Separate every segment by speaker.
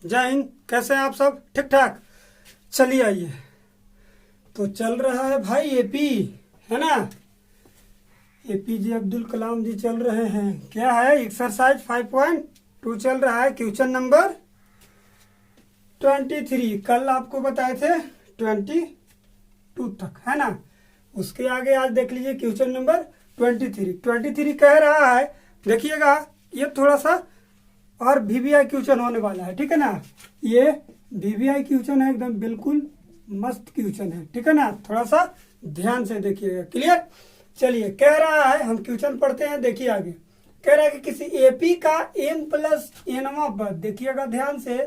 Speaker 1: जय हिंद। कैसे हैं आप सब? ठीक ठाक। चलिए आइए। तो चल रहा है भाई एपी, है ना। एपीजे अब्दुल कलाम जी चल रहे हैं। क्या है? एक्सरसाइज 5.2 चल रहा है। क्वेश्चन नंबर 23 कल आपको बताए थे 22 तक, है ना। उसके आगे आज देख लीजिए क्वेश्चन नंबर 23 कह रहा है, देखिएगा ये थोड़ा सा और वीवीआई क्वेश्चन होने वाला है, ठीक है ना। ये वीवीआई क्वेश्चन है, एकदम बिल्कुल मस्त क्वेश्चन है, ठीक है ना। थोड़ा सा ध्यान से देखिएगा। क्लियर? चलिए, कह रहा है, हम क्वेश्चन पढ़ते हैं, देखिए आगे। कह रहा है कि किसी एपी का m प्लस एनवा पद, देखिएगा ध्यान से,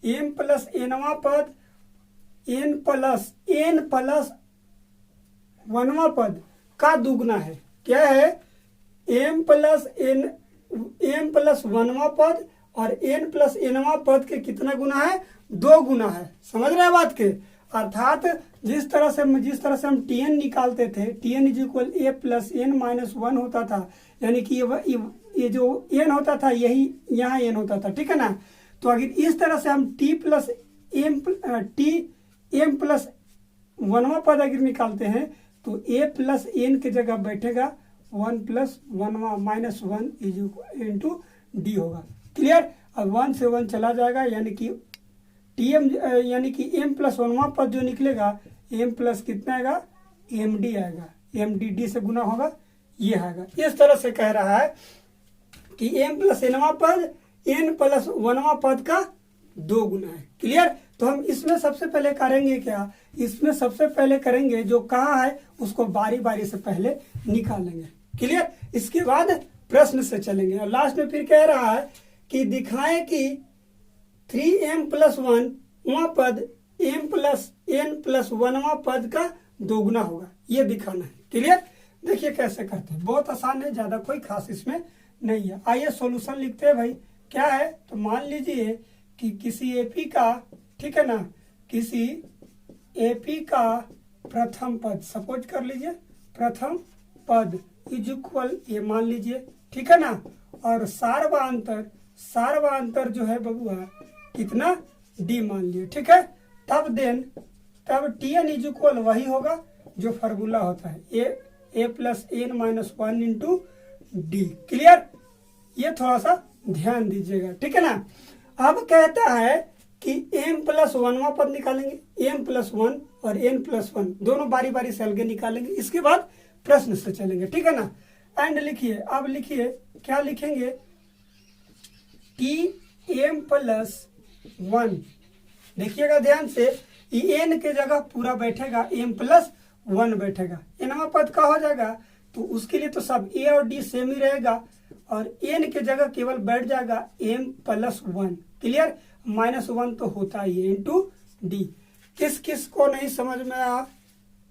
Speaker 1: m प्लस एनवा पद n प्लस वनवा पद का दुगना है। क्या है? m प्लस वनवा पद और n प्लस एनवा पद के कितना गुना है? 2 गुना है। समझ रहे हैं बात के? अर्थात जिस तरह से हम tn निकालते थे, tn is equal a plus N minus 1 होता था, यानी कि ये जो n होता था यही यहाँ n होता था, ठीक है ना। तो अगर इस तरह से हम m प्लस वनवा पद अगर निकालते हैं तो a प्लस एन की जगह बैठेगा 1 प्लस वनवा माइनस 1 इंटू डी होगा। क्लियर? अब 1 से 1 चला जाएगा, यानी कि यानी कि m प्लस वनवा पद जो निकलेगा, m प्लस कितना आएगा? md आएगा। md डी से गुना होगा, ये आएगा। इस तरह से कह रहा है कि m प्लस एनवा पद n प्लस वनवा पद का 2 गुना है। क्लियर? तो हम इसमें सबसे पहले करेंगे क्या? इसमें सबसे पहले करेंगे जो कहा है उसको बारी बारी से पहले निकालेंगे। क्लियर? इसके बाद प्रश्न से चलेंगे और लास्ट में फिर कह रहा है कि दिखाएं कि 3m प्लस 1 वां पद m प्लस n प्लस 1वां पद का 2 गुना होगा, ये दिखाना है। क्लियर? देखिए कैसे करते हैं, बहुत आसान है, ज्यादा कोई खास इसमें नहीं है। आइए सॉल्यूशन लिखते हैं भाई। क्या है? तो मान लीजिए कि किसी एपी का, ठीक है ना, किसी एपी का प्रथम पद, सपोज कर लीजिए प्रथम पद इज इक्वल, ये मान लीजिए, ठीक है ना, और सार्वांतर जो है बबुआ कितना? डी मान लिए, ठीक है। तब tn इज इक्वल वही होगा जो फार्मूला होता है, A plus N minus 1 into D. Clear? ये थोड़ा सा ध्यान दीजिएगा, ठीक है ना। अब कहता है कि m प्लस 1वां पद निकालेंगे, m प्लस 1 और n प्लस 1 दोनों बारी बारी से अलग निकालेंगे। इसके बाद प्रश्न से चलेंगे, ठीक है ना। एंड लिखिए। अब लिखिए, क्या लिखेंगे? m प्लस 1, देखिएगा ध्यान से, n के जगह पूरा बैठेगा, m प्लस 1 बैठेगा, nवा पद का हो जाएगा, तो उसके लिए तो सब a और d सेम ही रहेगा, और n के जगह केवल बैठ जाएगा m प्लस 1। क्लियर? माइनस 1 तो होता ही है इंटू डी। किस किस को नहीं समझ में आया,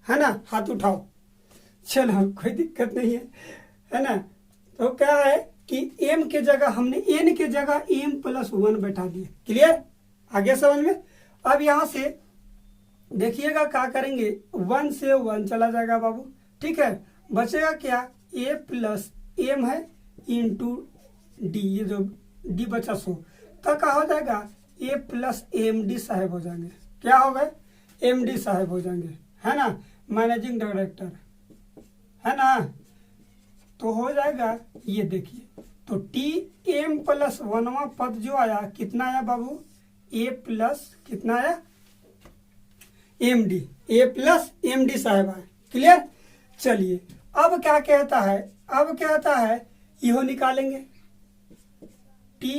Speaker 1: है ना? हाथ उठाओ। चलो, कोई दिक्कत नहीं है ना। तो क्या है कि m के जगह हमने n के जगह m प्लस 1 बैठा दिए। क्लियर? आगे समझ में? अब यहां से देखिएगा क्या करेंगे, 1 से 1 चला जाएगा बाबू, ठीक है। बचेगा क्या? a प्लस m है इंटू डी, ये जो डी बचा सो तो क्या हो जाएगा? a प्लस एम डी साहब हो जाएंगे। क्या हो गए? एम डी साहब हो जाएंगे, है ना, मैनेजिंग डायरेक्टर, है ना। तो हो जाएगा, ये देखिए, तो टी एम प्लस 1वां पद जो आया कितना आया बाबू? a प्लस कितना आया? एम डी, ए प्लस एम डी साहब आए। क्लियर? चलिए, अब क्या कहता है? अब कहता है इहो निकालेंगे, टी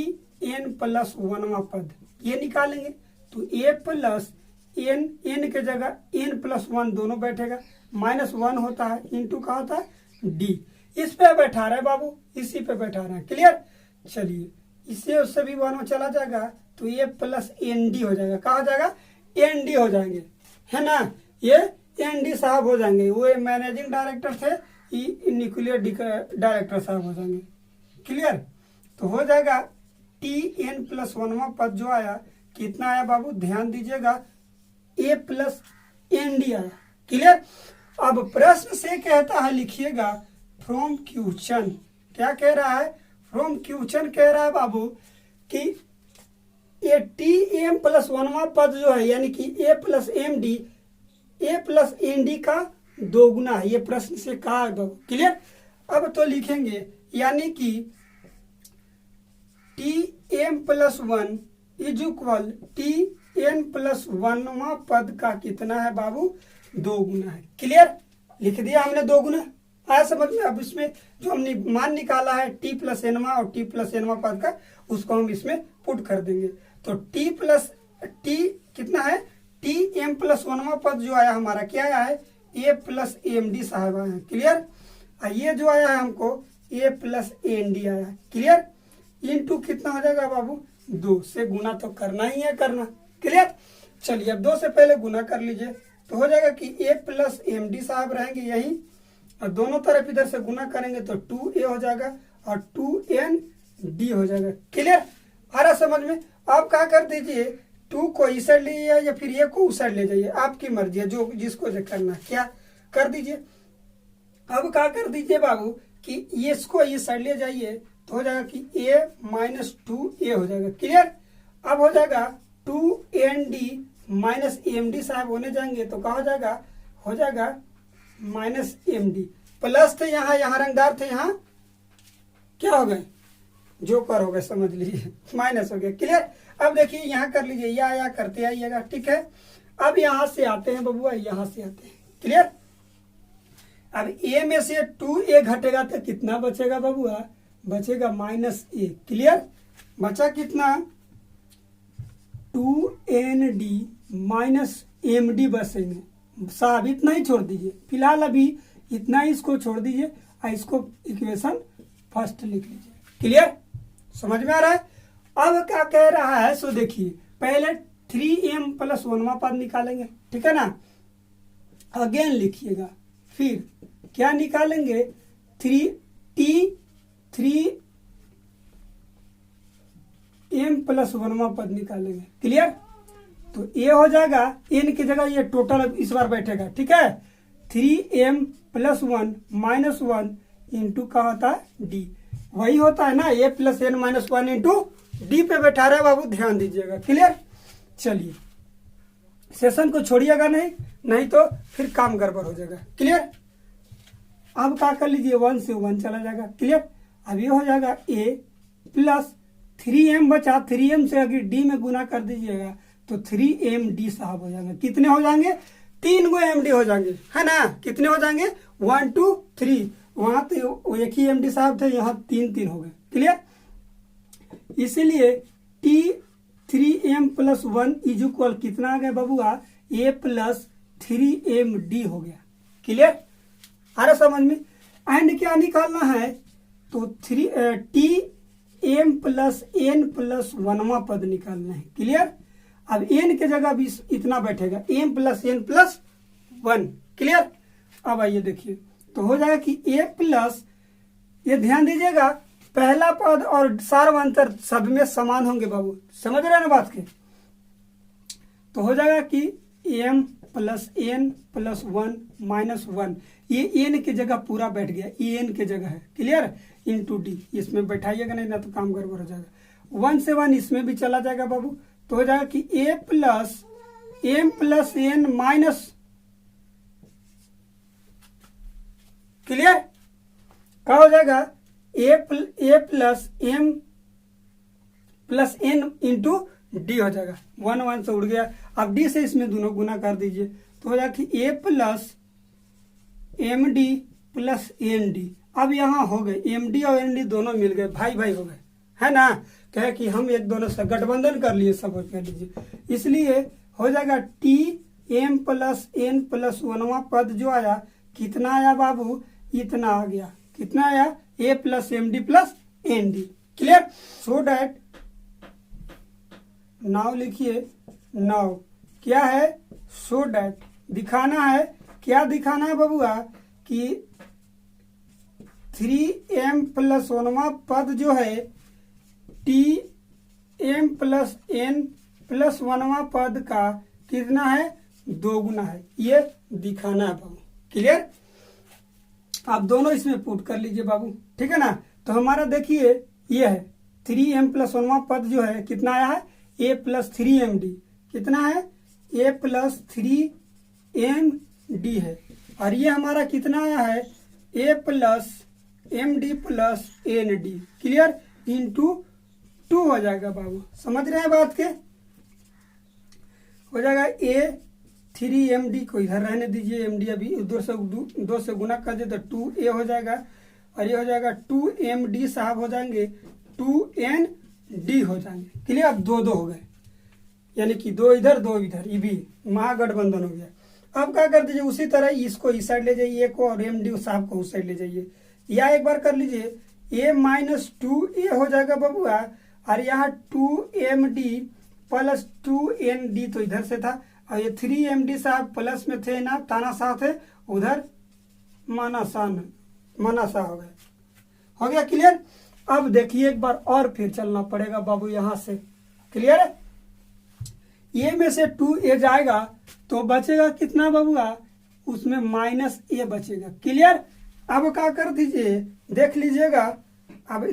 Speaker 1: एन प्लस 1वां पद, ये निकालेंगे, तो a प्लस n के जगह n प्लस 1 दोनों बैठेगा, माइनस 1 होता है इंटू का होता है d। इस पे बैठा रहे बाबू, इसी पे बैठा रहे हैं। क्लियर? चलिए, इससे उससे भी 1 चला जाएगा, तो ये प्लस एन डी हो जाएगा। कहा हो जाएगा? एन डी हो जाएंगे, है ना। ये एन डी साहब हो जाएंगे, वो मैनेजिंग डायरेक्टर थे, ये न्यूक्लियर डायरेक्टर साहब हो जाएंगे। क्लियर? तो हो जाएगा टी एन प्लस 1वां पद जो आया कितना आया बाबू? ध्यान दीजिएगा, a प्लस एन डी आया। क्लियर? अब प्रश्न से कहता है, लिखिएगा फ्रॉम क्वेश्चन। क्या कह रहा है? फ्रॉम क्वेश्चन कह रहा है बाबू कि ये टी एम प्लस वनवा पद जो है यानी कि ए प्लस एन डी का दोगुना है, ये प्रश्न से कहा है। क्लियर। अब तो लिखेंगे यानी कि T M plus one is equal T N plus वनवा पद का कितना है बाबू, दोगुना है। क्लियर। लिख दिया हमने दोगुना, आया समझ में। अब इसमें जो हमने मान निकाला है टी प्लस एनवा और टी प्लस एनवा पद का, उसको हम इसमें पुट कर देंगे। तो टी प्लस टी कितना है, टी एम प्लस वनवा पद जो आया हमारा क्या आया है, ए प्लस एम डी साहब आया है। क्लियर। ये जो आया है हमको ए प्लस एन डी आया है। क्लियर। इनटू कितना हो जाएगा बाबू, 2 से गुना तो करना ही है करना। क्लियर। चलिए अब 2 से पहले गुना कर लीजिए तो हो जाएगा कि ए प्लस एम डी साहब रहेंगे यही, और दोनों तरफ इधर से गुना करेंगे तो 2a हो जाएगा और 2n d हो जाएगा। क्लियर। आ रहा समझ में। आप क्या कर दीजिए, 2 को इस साइड ले जाइए या फिर ए को उस साइड ले जाइए, आपकी मर्जी है, जो जिसको जो करना क्या कर दीजिए। अब क्या कर दीजिए बाबू कि इसको इस साइड ले जाइए तो हो जाएगा कि a माइनस 2a हो जाएगा। क्लियर। अब हो जाएगा 2nd माइनस md साहब होने जाएंगे तो क्या हो जाएगा माइनस md, प्लस थे यहाँ रंगदार थे, यहाँ क्या हो गए, जोकर हो गए, समझ लीजिए, माइनस हो गया। क्लियर। अब देखिए यहाँ कर लीजिए, या करते आइएगा। ठीक है। अब यहाँ से आते हैं बबुआ, यहाँ से आते हैं। क्लियर। अब a में से 2a घटेगा तो कितना बचेगा बबुआ, बचेगा माइनस a। क्लियर। बचा कितना, 2nd माइनस md बचेंगे साहब, इतना ही छोड़ दीजिए फिलहाल, अभी इतना ही इसको छोड़ दीजिए और इसको इक्वेशन फर्स्ट लिख लीजिए। क्लियर। समझ में आ रहा है। अब क्या कह रहा है सो देखिए, पहले 3m प्लस वनवा पद निकालेंगे, ठीक है ना, अगेन लिखिएगा, फिर क्या निकालेंगे, 3m प्लस वनवा पद निकालेंगे। क्लियर। तो ये हो जाएगा, n की जगह ये टोटल इस बार बैठेगा। ठीक है। 3m प्लस 1 माइनस 1 इंटू का होता है d, वही होता है ना, a plus n minus 1 into D पे बैठा रहे बाबू, ध्यान दीजिएगा। क्लियर। चलिए सेशन को छोड़िएगा नहीं तो फिर काम गड़बड़ हो जाएगा। क्लियर। अब क्या कर लीजिए, 1 से 1 चला जाएगा। क्लियर। अब ये हो जाएगा a प्लस 3m बचा, 3m से अगर d में गुना कर दीजिएगा तो 3md साहब हो जाएंगे। कितने हो जाएंगे, 3 गो md हो जाएंगे, है ना। कितने हो जाएंगे, 1 2 3, वहां तो एक ही md साहब थे, यहाँ 3 हो गए। क्लियर। इसीलिए t3m प्लस 1 इज इक्वल कितना आ गया बबुआ, a प्लस 3md हो गया। क्लियर। आ रहा समझ में। एंड क्या निकालना है, तो tm प्लस n प्लस वनवा पद निकालना है। क्लियर। अब n के जगह भी इतना बैठेगा, m plus n plus 1। Clear. अब आइए देखिए, तो हो जाएगा कि a प्लस, ये ध्यान दीजिएगा, पहला पद और सार्वंतर सब में समान होंगे बाबू, समझ रहे हैं ना बात के। तो हो जाएगा कि m plus n plus 1 minus 1, ये n की जगह पूरा बैठ गया, ये n की जगह है। क्लियर। इंटू डी, इसमें बैठाइएगा नहीं ना तो काम गड़बड़ हो जाएगा। 1 से 1 इसमें भी चला जाएगा बाबू, तो हो जाएगा कि a plus m plus n minus, clear, क्या हो जाएगा, a plus m plus n into D हो जाएगा। 1 1 से उड़ गया, अब d से इसमें दोनों गुना कर दीजिए तो हो जाएगा कि a plus M D plus N d. अब यहाँ हो गए एम डी और एन डी दोनों मिल गए, भाई भाई हो गए, है ना। कहे कि हम एक दोनों से गठबंधन कर लिए, सब कर लीजिए, इसलिए हो जाएगा T M plus N plus 1वां पद जो आया कितना आया बाबू, इतना आ गया। कितना आया, A plus M D plus N D. Clear. So that now लिखिए, नाउ क्या है, सो डैट दिखाना है, क्या दिखाना है बबुआ कि 3m प्लस 1वां पद जो है T M plus N plus 1वां पद का कितना है, 2 गुना है, ये दिखाना है बाबू। क्लियर। आप दोनों इसमें पुट कर लीजिए बाबू, ठीक है ना। तो हमारा देखिए ये है 3m प्लस 1वां पद जो है कितना आया है, ए प्लस 3md कितना है, ए प्लस 3md है। और ये हमारा कितना आया है, A plus md plus nd, clear, into 2 हो जाएगा बाबू, समझ रहे हैं बात के, हो जाएगा ए 3md को इधर रहने दीजिए, md अभी 2 से गुना कर दे तो 2a हो जाएगा, और ये हो जाएगा 2md साहब हो जाएंगे 2nd हो जाएंगे, क्लियर। अब 2 हो गए, यानी कि 2 इधर 2 इधर, ये भी महागठबंधन हो गया। अब क्या कर दीजिए, उसी तरह इसको इस साइड ले जाइए को, और md साहब को उस साइड ले जाइए, या एक बार कर लीजिए a माइनस 2a हो जाएगा बबुआ, और यहाँ 2md प्लस 2nd तो इधर से था, और ये 3md साहब प्लस में थे ना, ताना साथ है उधर मानासा हो गया, क्लियर। अब देखिए एक बार और फिर चलना पड़ेगा बाबू यहाँ से, क्लियर है। ये में से 2a जाएगा तो बचेगा कितना बबुआ, उसमें माइनस a बचेगा, क्लियर। अब क्या कर दीजिए, देख लीजिएगा, अब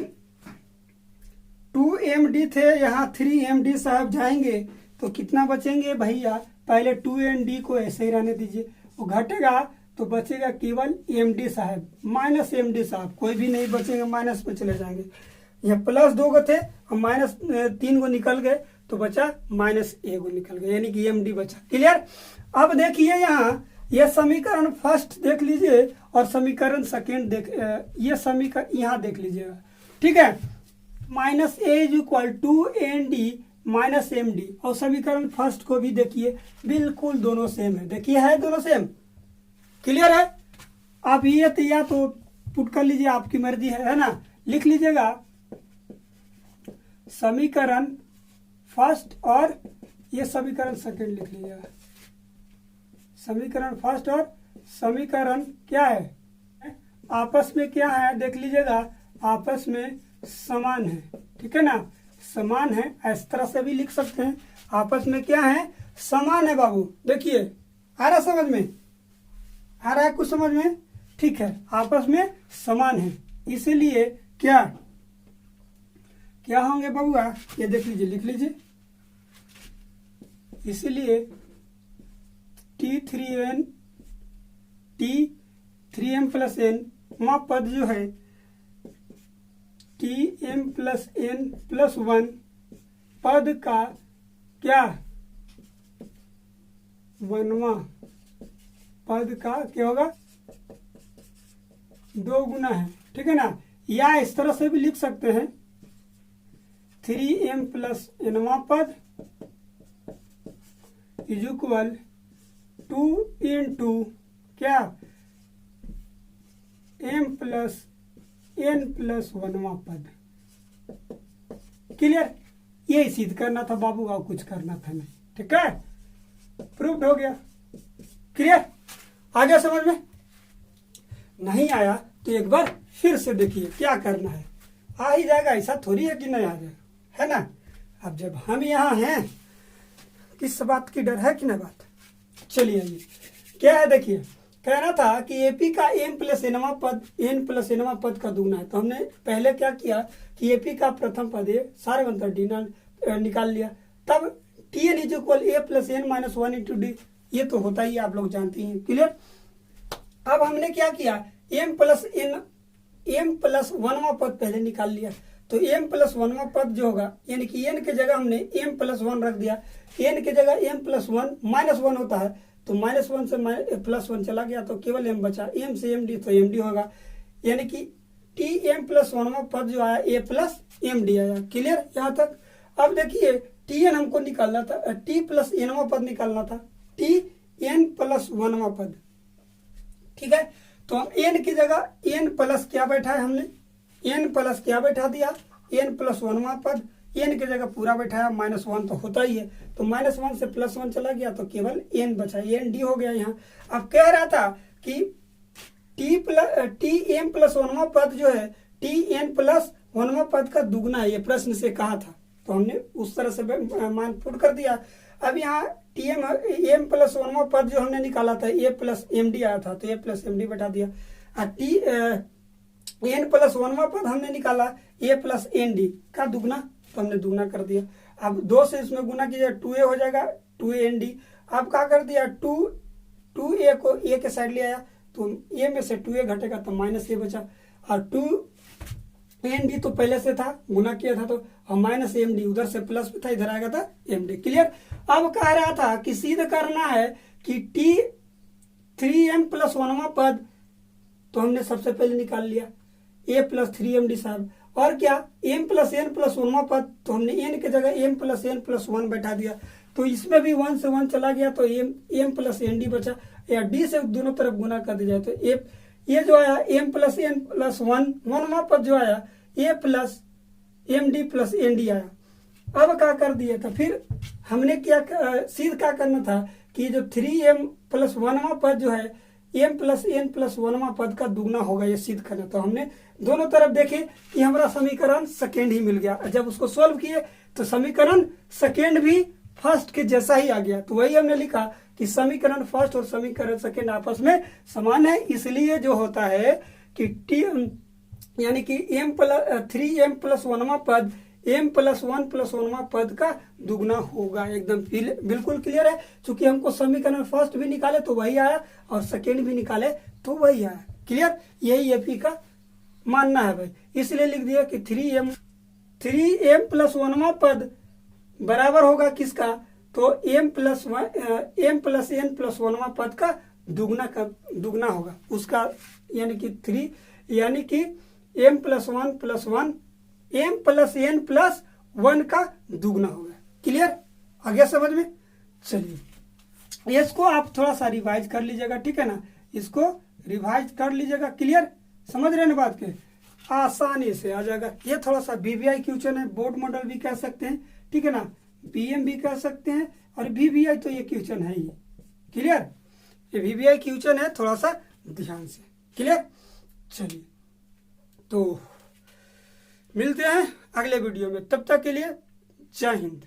Speaker 1: 2md थे, यहाँ 3md साहब जाएंगे तो कितना बचेंगे भैया, पहले 2nd को ऐसे ही रहने दीजिए, वो घटेगा तो बचेगा केवल md साहब, माइनस md साहब कोई भी नहीं बचेंगे, माइनस में चले जाएंगे। यहाँ प्लस 2 को थे और माइनस 3 को निकल गए तो बचा माइनस a को निकल गए, यानी कि md बचा, क्लियर। अब देखिए यहाँ ये समीकरण फर्स्ट देख लीजिए और समीकरण सेकेंड ये समीकरण यहाँ देख लीजिएगा, ठीक है। Minus a is equal to nd minus md, और समीकरण फर्स्ट को भी देखिए, बिल्कुल दोनों सेम है, देखिए है दोनों सेम, क्लियर है। आप ये तो या तो पुट कर लीजिए, आपकी मर्जी है ना, लिख लीजिएगा समीकरण फर्स्ट और ये समीकरण सेकेंड लिख लीजिएगा, समीकरण फर्स्ट और समीकरण क्या है, आपस में क्या है देख लीजिएगा, आपस में समान है, ठीक है ना, समान है, इस तरह से भी लिख सकते हैं, आपस में क्या है, समान है बाबू। देखिए आ रहा समझ में, आ रहा है कुछ समझ में, ठीक है, आपस में समान है, इसीलिए क्या क्या होंगे बबुआ, ये देख लीजिए, लिख लीजिए, इसीलिए T3m प्लस n वहाँ पद जो है Tm प्लस n प्लस 1 पद का क्या, 1वां पद का क्या होगा, 2 गुना है, ठीक है ना। या इस तरह से भी लिख सकते हैं 3m प्लस nवां पद इज इक्वल 2 इंटू क्या, m प्लस n प्लस 1वां पद, क्लियर। यही सिद्ध करना था बाबू, और कुछ करना था नहीं, ठीक है, प्रूव्ड हो गया, क्लियर। आ गया समझ में, नहीं आया तो एक बार फिर से देखिए क्या करना है, आ ही जाएगा, ऐसा थोड़ी है कि नहीं आ जाएगा, है ना। अब जब हम यहाँ हैं, किस बात की डर है कि ना बात, चलिए आइए क्या है, देखिए कहना था कि एपी का m प्लस nवां पद n प्लस nवां पद का दुगना है, तो हमने पहले क्या किया कि एपी का प्रथम पद ए सार्वंतर डी निकाल लिया, तब tn is equal a plus n minus 1 into D, ये तो होता ही आप लोग जानते हैं, क्लियर। अब हमने क्या किया, m प्लस 1वां पद पहले निकाल लिया, तो m प्लस 1वां पद जो होगा, यानी कि n के जगह हमने m प्लस 1 रख दिया, n के जगह m प्लस 1 माइनस 1 होता है, तो माइनस 1 से प्लस 1 चला गया तो केवल m बचा, m से md तो md होगा, यानी कि tm प्लस 1वां पद जो आया a प्लस md आया, क्लियर यहाँ तक। अब देखिए tn हमको निकालना था, t प्लस nवां पद निकालना था, tn प्लस 1वां पद, ठीक है। तो हम n की जगह n प्लस क्या बैठा है, हमने n प्लस क्या बैठा दिया, n प्लस 1वां पद, n की जगह पूरा बैठाया, माइनस 1 तो होता ही है, तो माइनस 1 से प्लस 1 चला गया तो केवल n बचा, n d हो गया यहाँ। अब कह रहा था कि tm प्लस 1वां पद जो है tn प्लस 1वां पद का दुगना है, ये प्रश्न से कहा था, तो हमने उस तरह से मान पुट कर दिया। अब यहाँ m प्लस 1वां पद जो हमने निकाला था a प्लस md आया था, तो a प्लस md बैठा दिया, n प्लस 1वां पद हमने निकाला a प्लस nd का दुगना, तो हमने दुगना कर दिया। अब 2 से इसमें गुना कीजिए 2a हो जाएगा 2AND। अब क्या कर दिया 2a को a के साइड ले आया तो a में से 2a घटेगा तो -a बचा, और 2AND तो पहले से था, गुना किया था तो -AMD, उधर से प्लस में था, इधर आएगा था MD। क्लियर। अब कह रहा था कि सिद्ध करना है कि t 3m + 1वां पद, तो हमने सबसे पहले निकाल लिया a + 3MD साहब, और क्या m + n + 1वां पद, तो हमने n की जगह m + n + 1 बैठा दिया, तो इसमें भी 1 से 1 चला गया तो m + ND बचा, या d से दोनों तरफ गुना कर दिया जाए तो ये जो आया m + n + 1, 1वां पद जो आया a + MD + ND आया। अब क्या कर दिया था, फिर हमने क्या सिद्ध क्या करना था कि जो 3m + 1वां पद जो है m + n + 1वां पद का दुगना होगा, ये सिद्ध करना। तो हमने दोनों तरफ देखे कि हमारा समीकरण सेकेंड ही मिल गया, जब उसको सॉल्व किए तो समीकरण सेकेंड भी फर्स्ट के जैसा ही आ गया। तो वही हमने लिखा कि समीकरण फर्स्ट और समीकरण सेकेंड आपस में समान है, इसलिए जो होता है कि t यानी कि 3m + 1वां पद m + 1 + 1वां पद का दुगना होगा। एकदम बिल्कुल क्लियर है, क्योंकि हमको समीकरण फर्स्ट भी निकाले तो वही आया और सेकेंड भी निकाले तो वही आया। क्लियर, यही एपी का मानना है भाई, इसलिए लिख दिया कि 3m + 1वां पद बराबर होगा किसका, तो m + n + 1वां पद का दुगना होगा उसका, यानी कि 3 यानी कि m + 1 + 1 m + n + 1 का दुगना होगा। क्लियर, आ गया समझ में। चलिए इसको आप थोड़ा सा रिवाइज कर लीजिएगा, ठीक है ना, इसको रिवाइज कर लीजिएगा। क्लियर, समझ रहे हैं ना बात के, आसानी से आ जाएगा। ये थोड़ा सा VBI क्वेश्चन है, बोर्ड मॉडल भी कह सकते हैं, ठीक है ना, BM भी कह सकते हैं, और VBI तो ये क्वेश्चन है ही। क्लियर, ये VBI क्वेश्चन है, थोड़ा सा ध्यान से। क्लियर, चलिए तो मिलते हैं अगले वीडियो में, तब तक के लिए जय हिंद।